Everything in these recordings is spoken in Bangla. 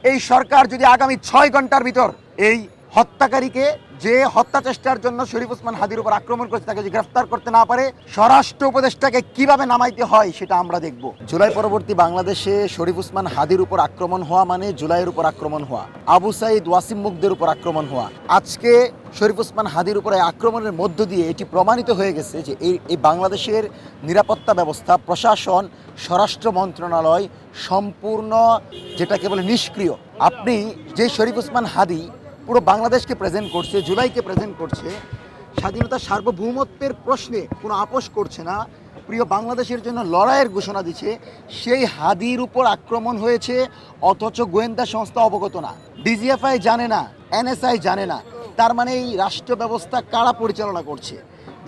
এই সরকার যদি আগামী 6 ঘন্টার ভিতর এই হত্যাকারীকে, যে হত্যা চেষ্টার জন্য শরীফ ওসমান হাদির উপর আক্রমণ করেছে, তাকে যদি গ্রেফতার করতে না পারে, স্বরাষ্ট্র উপদেষ্টাকে কিভাবে নামাইতে হয় সেটা আমরা দেখব। জুলাই পরবর্তী বাংলাদেশে শরীফ ওসমান হাদির উপর আক্রমণ হওয়া মানে জুলাইয়ের উপর আক্রমণ হওয়া, আবু সাইদ ওয়াসিম মুগদের উপর আক্রমণ হওয়া। আজকে শরীফ ওসমান হাদির উপর আক্রমণের মধ্য দিয়ে এটি প্রমাণিত হয়ে গেছে যে এই বাংলাদেশের নিরাপত্তা ব্যবস্থা, প্রশাসন, স্বরাষ্ট্র মন্ত্রণালয় সম্পূর্ণ যেটাকে বলে নিষ্ক্রিয়। আপনি যে শরীফ ওসমান হাদি পুরো বাংলাদেশকে প্রেজেন্ট করছে, জুলাইকে প্রেজেন্ট করছে, স্বাধীনতা সার্বভৌমত্বের প্রশ্নে কোনো আপোষ করছে না, প্রিয় বাংলাদেশের জন্য লড়াইয়ের ঘোষণা দিচ্ছে, সেই হাদির উপর আক্রমণ হয়েছে অথচ গোয়েন্দা সংস্থা অবগত না, ডিজিএফআই জানে না, এনএসআই জানে না। তার মানে এই রাষ্ট্র ব্যবস্থা কারা পরিচালনা করছে?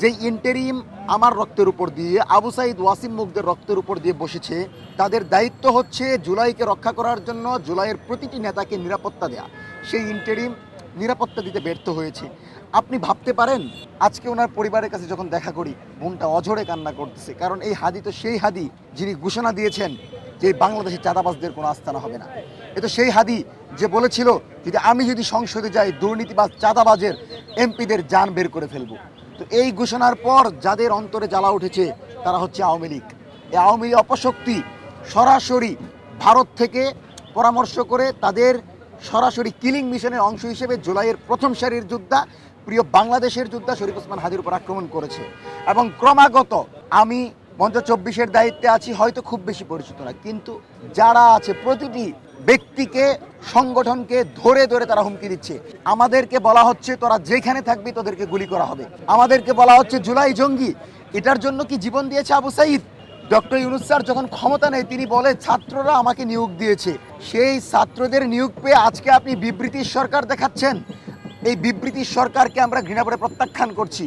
যে ইন্টেরিম আমার রক্তের উপর দিয়ে, আবু সাইদ ওয়াসিম মুগদের রক্তের উপর দিয়ে বসেছে, তাদের দায়িত্ব হচ্ছে জুলাইকে রক্ষা করার জন্য জুলাইয়ের প্রতিটি নেতাকে নিরাপত্তা দেয়া। সেই ইন্টেরিম নিরাপত্তা দিতে ব্যর্থ হয়েছে। আপনি ভাবতে পারেন আজকে ওনার পরিবারের কাছে যখন দেখা করি, মনটা অঝরে কান্না করতেছে, কারণ এই হাদি তো সেই হাদি যিনি ঘোষণা দিয়েছেন যে বাংলাদেশের চাঁদাবাজদের কোনো আস্তানা হবে না। এ তো সেই হাদি যে বলেছিল যদি আমি সংসদে যাই, দুর্নীতিবাজ চাঁদাবাজের এমপিদের জান বের করে ফেলবো। তো এই ঘোষণার পর যাদের অন্তরে জ্বালা উঠেছে তারা হচ্ছে আওয়ামী লীগ। এই আওয়ামী লীগ অপশক্তি সরাসরি ভারত থেকে পরামর্শ করে তাদের সরাসরি কিলিং মিশনের অংশ হিসেবে জুলাইয়ের প্রথম সারির যোদ্ধা, প্রিয় বাংলাদেশের যোদ্ধা শরীফ ওসমান হাদির উপর আক্রমণ করেছে। এবং ক্রমাগত আমি মঞ্চ 24-এর দায়িত্বে আছি, হয়তো খুব বেশি পরিচিত না, কিন্তু যারা আছে প্রতিটি ব্যক্তিকে, সংগঠনকে ধরে ধরে তারা হুমকি দিচ্ছে। আমাদেরকে বলা হচ্ছে তোরা যেখানে থাকবি তোদেরকে গুলি করা হবে। আমাদেরকে বলা হচ্ছে জুলাই জঙ্গি। এটার জন্য কি জীবন দিয়েছে আবু সাইদ? ডক্টর ইউনূস স্যার যখন ক্ষমতা নেই তিনি বলে ছাত্ররা আমাকে নিয়োগ দিয়েছে। সেই ছাত্রদের নিয়োগ পেয়ে আজকে আপনি বিবৃতির সরকার দেখাচ্ছেন। এই বিবৃতির সরকারকে আমরা ঘৃণা করে প্রত্যাখ্যান করছি।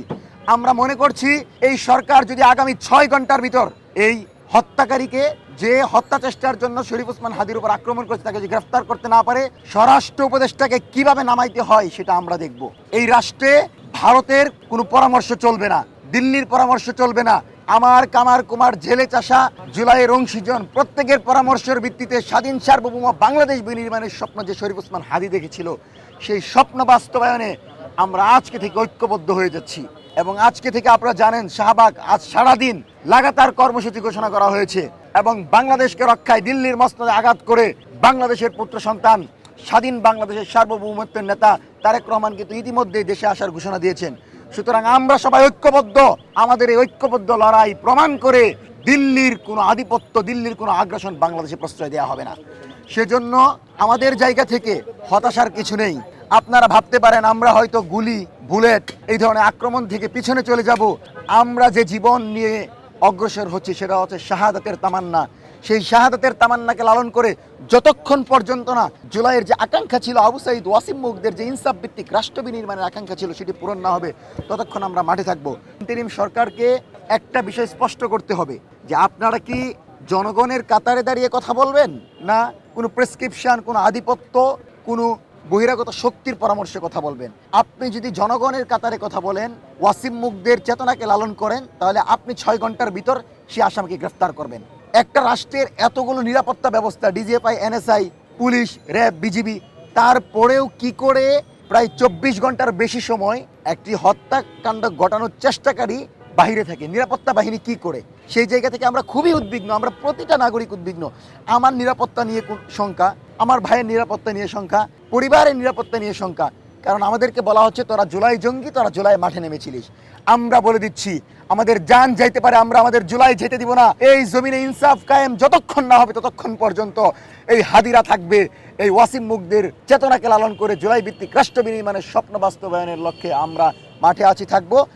আমরা মনে করছি এই সরকার যদি আগামী 6 ঘন্টার ভিতর এই হত্যাকারীকে, যে হত্যা চেষ্টার জন্য শরীফ ওসমান হাদির উপর আক্রমণ করেছে, তাকে যদি গ্রেফতার করতে না পারে, স্বরাষ্ট্র উপদেষ্টাকে কিভাবে নামাইতে হয় সেটা আমরা দেখব। এই রাষ্ট্রে ভারতের কোনো পরামর্শ চলবে না, দিল্লির পরামর্শ চলবে না। আমার কামার কুমার জেলে চাষা জুলাইয়ের অংশীজন প্রত্যেকের পরামর্শের ভিত্তিতে স্বাধীন সার্বভৌম বাংলাদেশ বিনির্মাণের স্বপ্ন যে শরীফ ওসমান হাদি দেখেছিল, সেই স্বপ্ন বাস্তবায়নে আমরা আজকে থেকে ঐক্যবদ্ধ হয়ে যাচ্ছি। এবং আজকে থেকে আপনারা জানেন শাহবাগ আজ সারাদিন লাগাতার কর্মসূচি ঘোষণা করা হয়েছে এবং বাংলাদেশকে রক্ষায় দিল্লির মসনদে আঘাত করে বাংলাদেশের পুত্র সন্তান, স্বাধীন বাংলাদেশের সার্বভৌমত্বের নেতা তারেক রহমান কিন্তু ইতিমধ্যেই দেশে আসার ঘোষণা দিয়েছেন। সুতরাং আমরা সবাই ঐক্যবদ্ধ। আমাদের এই ঐক্যবদ্ধ লড়াই প্রমাণ করে দিল্লির কোনো আধিপত্য, দিল্লির কোনো আগ্রাসন বাংলাদেশে প্রশ্রয় দেওয়া হবে না। সেজন্য আমাদের জায়গা থেকে হতাশার কিছু নেই। আপনারা ভাবতে পারেন আমরা হয়তো গুলি, বুলেট এই ধরনের আক্রমণ থেকে পিছনে চলে যাব। আমরা যে জীবন নিয়ে অগ্রসর হচ্ছি সেটা হচ্ছে শাহাদাতের তামান্না। সেই শাহাদাতের তামান্নাকে লালন করে যতক্ষণ পর্যন্ত না জুলাইয়ের যে আকাঙ্ক্ষা ছিল, আবু সাইদ ওয়াসিম মুগদের যে ইনসাফ ভিত্তিক রাষ্ট্র বিনির্মাণের আকাঙ্ক্ষা ছিল, সেটি পূরণ না হবে ততক্ষণ আমরা মাঠে থাকবো। ইন্টারিম সরকারকে একটা বিষয় স্পষ্ট করতে হবে যে আপনারা কি জনগণের কাতারে দাঁড়িয়ে কথা বলবেন, না কোনো প্রেসক্রিপশন, কোনো আধিপত্য, কোনো বহিরাগত শক্তির পরামর্শে কথা বলবেন? আপনি যদি জনগণের কাতারে কথা বলেন, ওয়াসিম মুগদের চেতনাকে লালন করেন, তাহলে আপনি 6 ঘন্টার ভিতর সে আসামিকে গ্রেফতার করবেন। একটা রাষ্ট্রের এতগুলো নিরাপত্তা ব্যবস্থা, DGFI, NSI, police, RAB, BGB, তারপরেও কি করে প্রায় 24 ঘন্টার বেশি সময় একটি হত্যাকাণ্ড ঘটানোর চেষ্টাকারী বাহিরে থাকে? নিরাপত্তা বাহিনী কি করে? সেই জায়গা থেকে আমরা খুবই উদ্বিগ্ন, আমরা প্রতিটা নাগরিক উদ্বিগ্ন। আমার নিরাপত্তা নিয়ে শঙ্কা, আমার ভাইয়ের নিরাপত্তা নিয়ে শঙ্কা, পরিবারের নিরাপত্তা নিয়ে শঙ্কা। কারণ আমাদেরকে বলা হচ্ছে তোরা জুলাই জঙ্গি, তোরা জুলাই মাঠে নেমেছিলিস। আমরা বলে দিচ্ছি আমাদের জান যাইতে পারে, আমরা আমাদের জুলাই যেতে দিব না। এই জমিনে ইনসাফ কায়েম যতক্ষণ না হবে ততক্ষণ পর্যন্ত এই হাদিরা থাকবে। এই ওয়াসিম মুগদের চেতনাকে লালন করে জুলাই ভিত্তিক রাষ্ট্র বিনির্মাণের স্বপ্ন বাস্তবায়নের লক্ষ্যে আমরা মাঠে আছি, থাকবো।